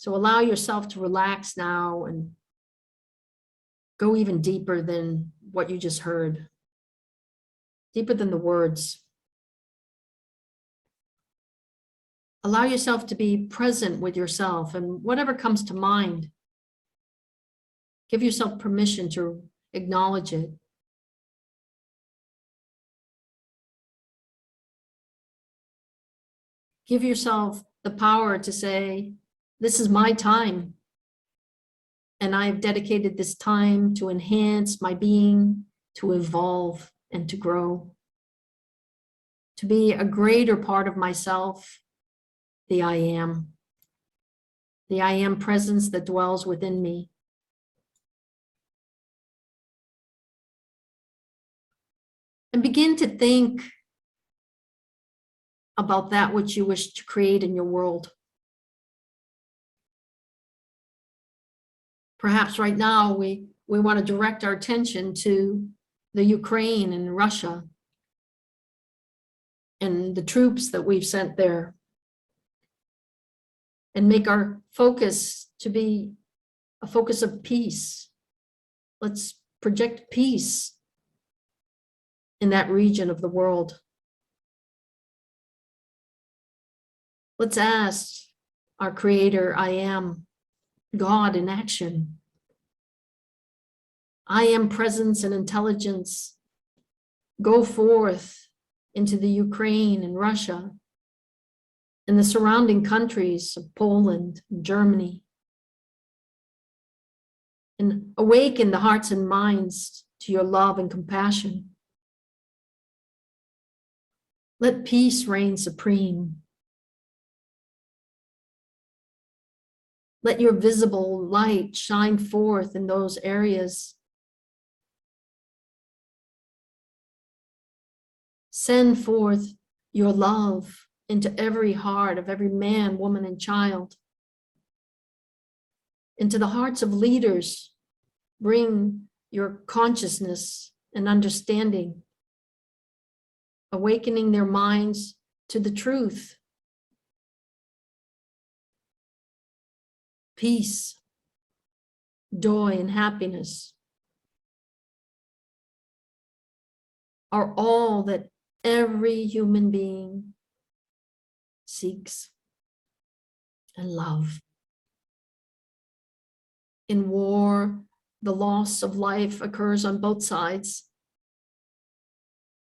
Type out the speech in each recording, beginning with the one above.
So allow yourself to relax now and go even deeper than what you just heard, deeper than the words. Allow yourself to be present with yourself and whatever comes to mind. Give yourself permission to acknowledge it. Give yourself the power to say, this is my time. And I've dedicated this time to enhance my being, to evolve and to grow, to be a greater part of myself, the I am presence that dwells within me. And begin to think about that which you wish to create in your world. Perhaps right now we want to direct our attention to the Ukraine and Russia and the troops that we've sent there, and make our focus to be a focus of peace. Let's project peace in that region of the world. Let's ask our Creator, I am, God in action. I am presence and intelligence. Go forth into the Ukraine and Russia and the surrounding countries of Poland and Germany, and awaken the hearts and minds to your love and compassion. Let peace reign supreme. Let your visible light shine forth in those areas. Send forth your love into every heart of every man, woman, and child. Into the hearts of leaders, bring your consciousness and understanding, awakening their minds to the truth. Peace, joy, and happiness are all that every human being seeks and love. In war, the loss of life occurs on both sides,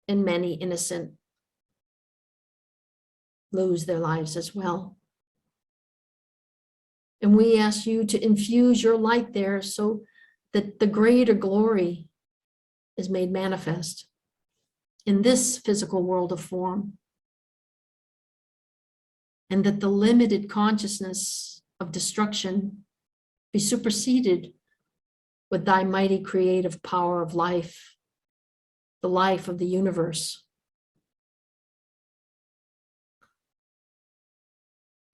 and many innocent lose their lives as well. And we ask you to infuse your light there so that the greater glory is made manifest in this physical world of form, and that the limited consciousness of destruction be superseded with thy mighty creative power of life, the life of the universe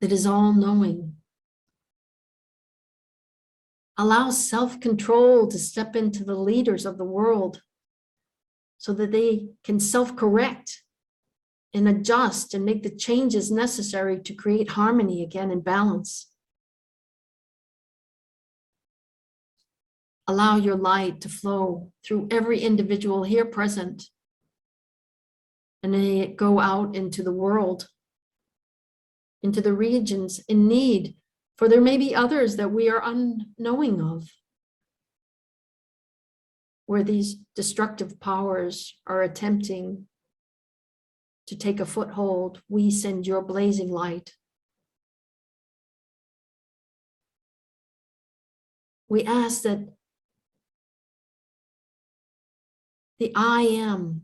that is all-knowing. Allow self-control to step into the leaders of the world so that they can self-correct and adjust and make the changes necessary to create harmony again and balance. Allow your light to flow through every individual here present, and may it go out into the world, into the regions in need, for there may be others that we are unknowing of, where these destructive powers are attempting to take a foothold. We send your blazing light. We ask that the I am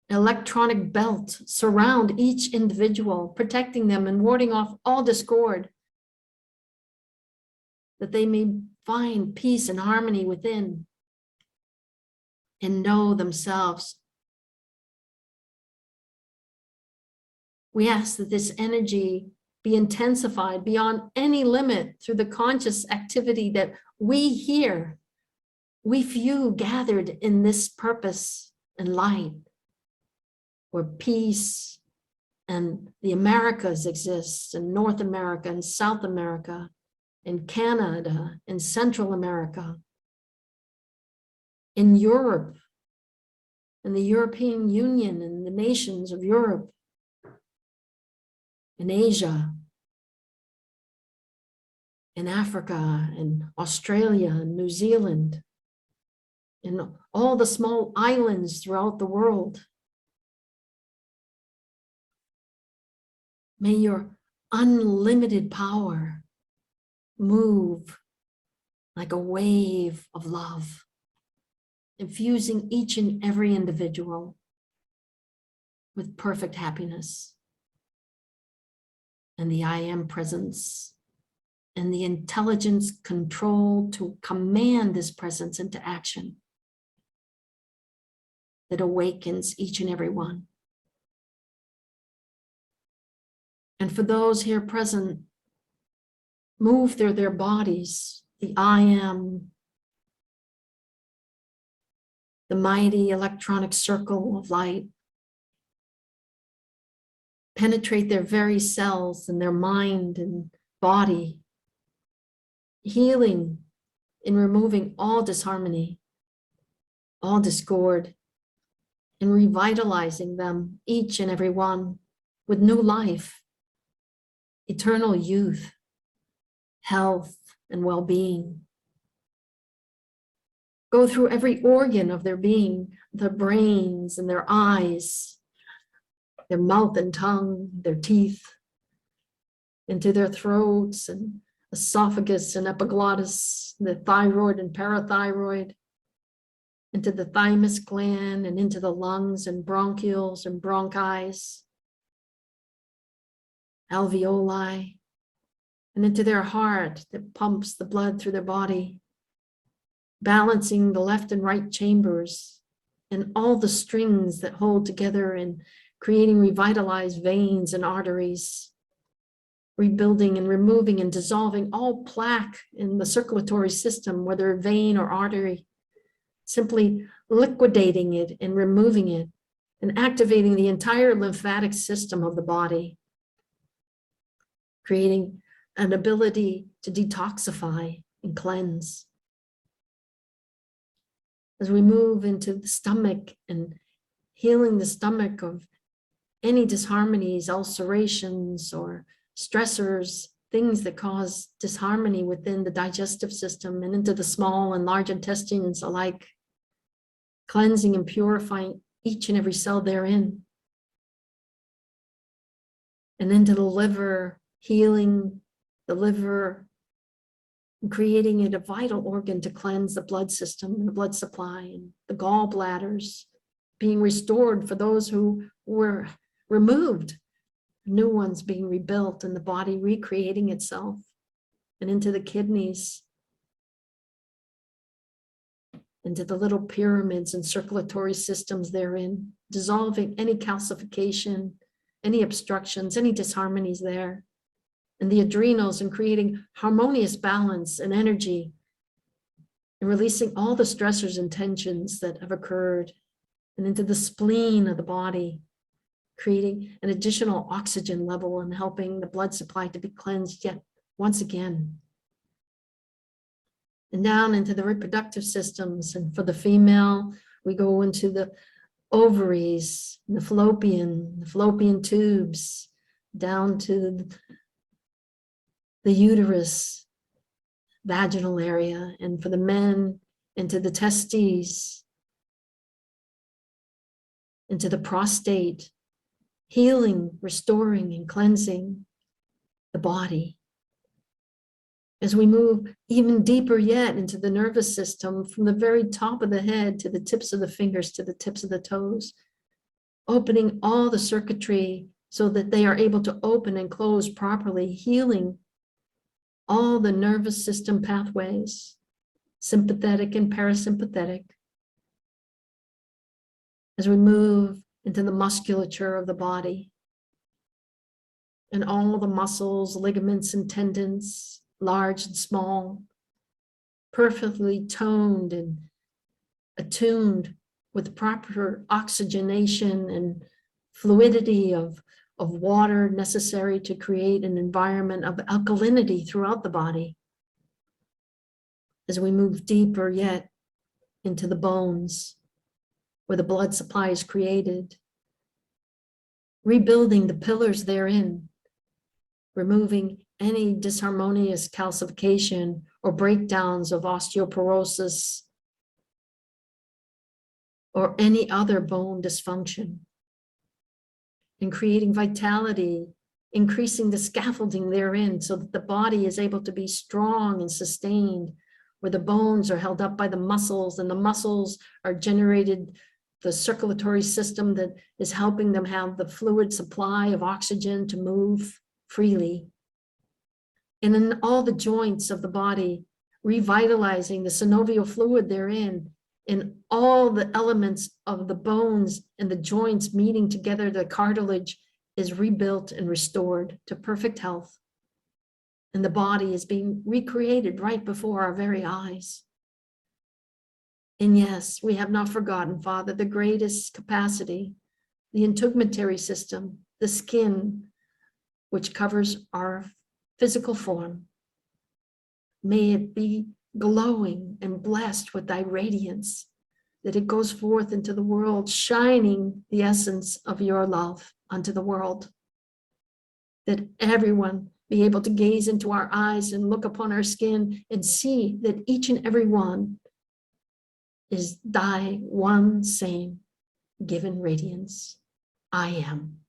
electronic belt surround each individual, protecting them and warding off all discord, that they may find peace and harmony within and know themselves. We ask that this energy be intensified beyond any limit through the conscious activity that we here, we few gathered in this purpose and light, where peace and the Americas exist, and North America and South America, in Canada, in Central America, in Europe, in the European Union, and the nations of Europe, in Asia, in Africa, in Australia, and New Zealand, in all the small islands throughout the world. May your unlimited power move like a wave of love, infusing each and every individual with perfect happiness and the I am presence and the intelligence control to command this presence into action that awakens each and every one. And for those here present, move through their bodies, the I am, the mighty electronic circle of light, penetrate their very cells and their mind and body, healing in removing all disharmony, all discord, and revitalizing them, each and every one, with new life, eternal youth, health, and well-being. Go through every organ of their being, their brains and their eyes, their mouth and tongue, their teeth, into their throats and esophagus and epiglottis, the thyroid and parathyroid, into the thymus gland and into the lungs and bronchioles and bronchi, alveoli, and into their heart that pumps the blood through their body, balancing the left and right chambers and all the strings that hold together and creating revitalized veins and arteries, rebuilding and removing and dissolving all plaque in the circulatory system, whether vein or artery, simply liquidating it and removing it and activating the entire lymphatic system of the body, creating an ability to detoxify and cleanse. As we move into the stomach and healing the stomach of any disharmonies, ulcerations, or stressors, things that cause disharmony within the digestive system and into the small and large intestines alike, cleansing and purifying each and every cell therein. And into the liver, healing the liver, and creating it a vital organ to cleanse the blood system and the blood supply, and the gallbladders being restored for those who were removed, new ones being rebuilt, and the body recreating itself, and into the kidneys, into the little pyramids and circulatory systems therein, dissolving any calcification, any obstructions, any disharmonies there, and the adrenals, and creating harmonious balance and energy, and releasing all the stressors and tensions that have occurred, and into the spleen of the body, creating an additional oxygen level and helping the blood supply to be cleansed yet once again. And down into the reproductive systems, and for the female, we go into the ovaries, the fallopian tubes, down to the uterus, vaginal area, and for the men, into the testes, into the prostate, healing, restoring, and cleansing the body. As we move even deeper yet into the nervous system, from the very top of the head to the tips of the fingers to the tips of the toes, opening all the circuitry so that they are able to open and close properly, healing all the nervous system pathways, sympathetic and parasympathetic. As we move into the musculature of the body, and all the muscles, ligaments, and tendons, large and small, perfectly toned and attuned with proper oxygenation and fluidity of water necessary to create an environment of alkalinity throughout the body, as we move deeper yet into the bones, where the blood supply is created, rebuilding the pillars therein, removing any disharmonious calcification or breakdowns of osteoporosis or any other bone dysfunction, and creating vitality, increasing the scaffolding therein so that the body is able to be strong and sustained, where the bones are held up by the muscles, and the muscles are generated the circulatory system that is helping them have the fluid supply of oxygen to move freely. And in all the joints of the body, revitalizing the synovial fluid therein, in all the elements of the bones and the joints meeting together, the cartilage is rebuilt and restored to perfect health. And the body is being recreated right before our very eyes. And yes, we have not forgotten, Father, the greatest capacity, the integumentary system, the skin, which covers our physical form. May it be glowing and blessed with thy radiance, that it goes forth into the world, shining the essence of your love unto the world, that everyone be able to gaze into our eyes and look upon our skin and see that each and every one is thy one same given radiance. I am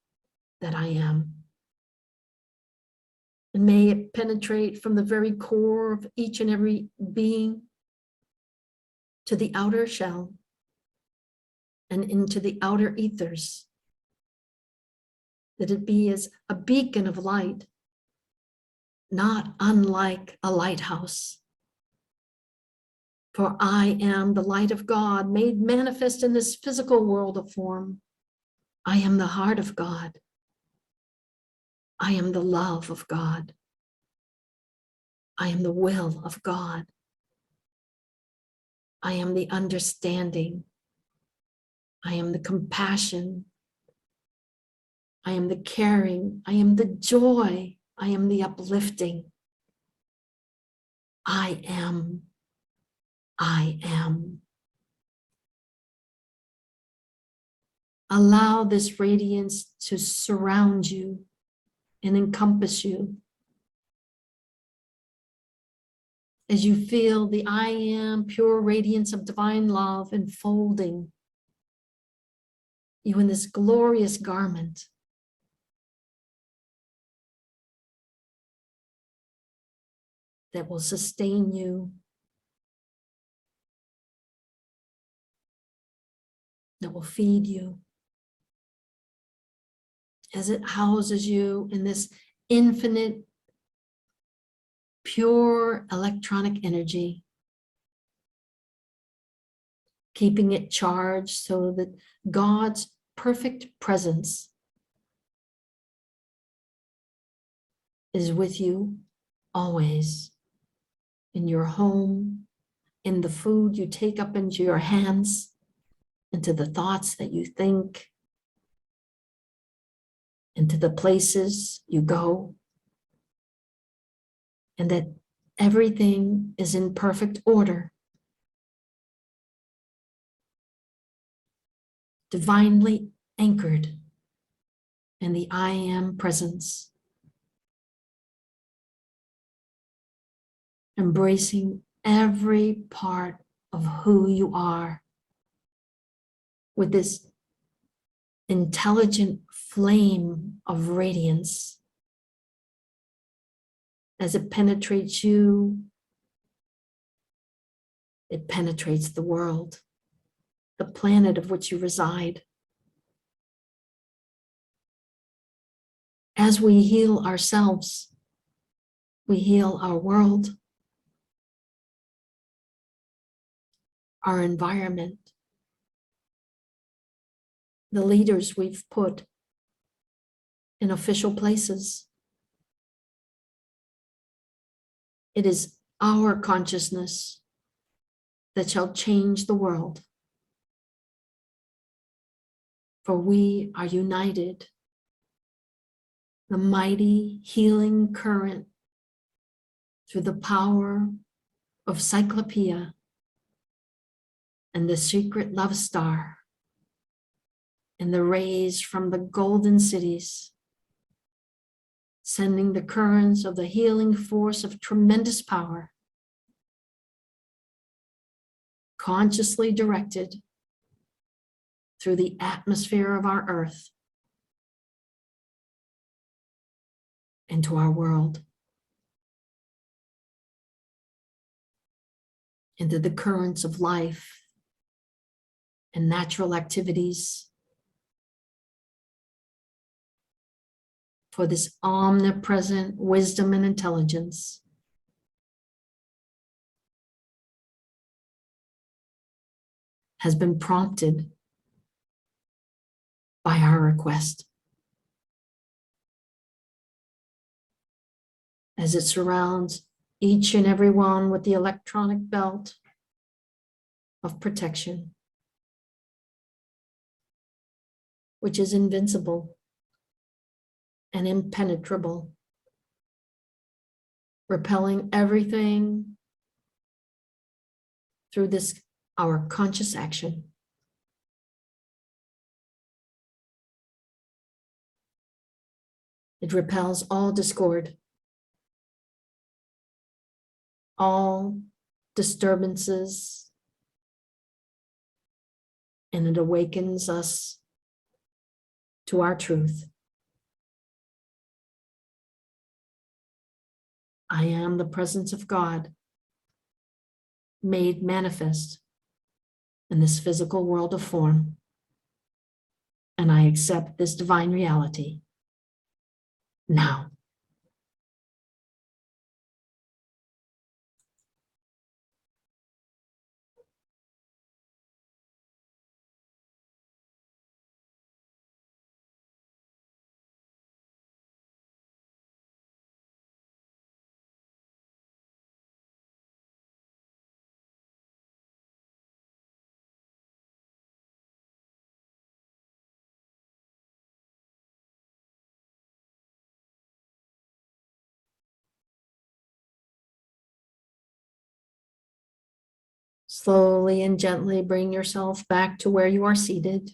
that I am. And may it penetrate from the very core of each and every being to the outer shell and into the outer ethers, that it be as a beacon of light, not unlike a lighthouse. For I am the light of God made manifest in this physical world of form. I am the heart of God. I am the love of God. I am the will of God. I am the understanding. I am the compassion. I am the caring. I am the joy. I am the uplifting. I am. I am. Allow this radiance to surround you and encompass you as you feel the I am pure radiance of divine love enfolding you in this glorious garment. That will sustain you, that will feed you, as it houses you in this infinite, pure electronic energy, keeping it charged so that God's perfect presence is with you always, in your home, in the food you take up into your hands, into the thoughts that you think, into the places you go, and that everything is in perfect order, divinely anchored in the I am presence, embracing every part of who you are with this intelligent flame of radiance. As it penetrates you, it penetrates the world, the planet of which you reside. As we heal ourselves, we heal our world, our environment, the leaders we've put in official places. It is our consciousness that shall change the world. For we are united. The mighty healing current through the power of Cyclopeia and the secret love star and the rays from the golden cities, sending the currents of the healing force of tremendous power, consciously directed through the atmosphere of our earth into our world, into the currents of life and natural activities, for this omnipresent wisdom and intelligence has been prompted by our request. As it surrounds each and every one with the electronic belt of protection, which is invincible and impenetrable, repelling everything through this, our conscious action. It repels all discord, all disturbances, and it awakens us to our truth. I am the presence of God made manifest in this physical world of form, and I accept this divine reality now. Slowly and gently bring yourself back to where you are seated.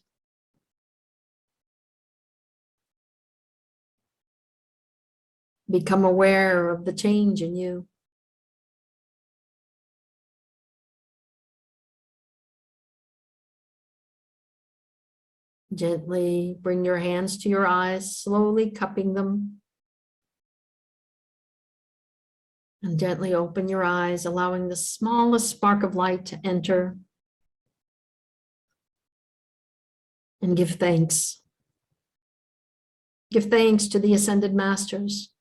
Become aware of the change in you. Gently bring your hands to your eyes, slowly cupping them. And gently open your eyes, allowing the smallest spark of light to enter. And give thanks. Give thanks to the ascended masters.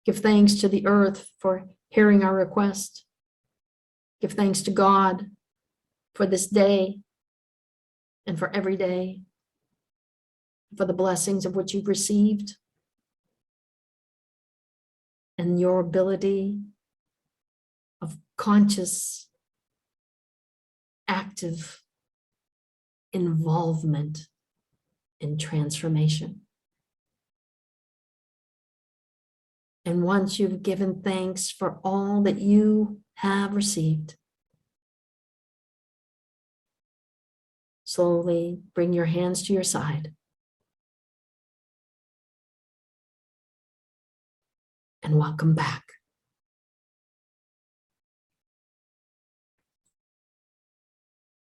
Give thanks to the earth for hearing our request. Give thanks to God for this day and for every day, for the blessings of which you've received and your ability of conscious, active involvement in transformation. And once you've given thanks for all that you have received, slowly bring your hands to your side and welcome back.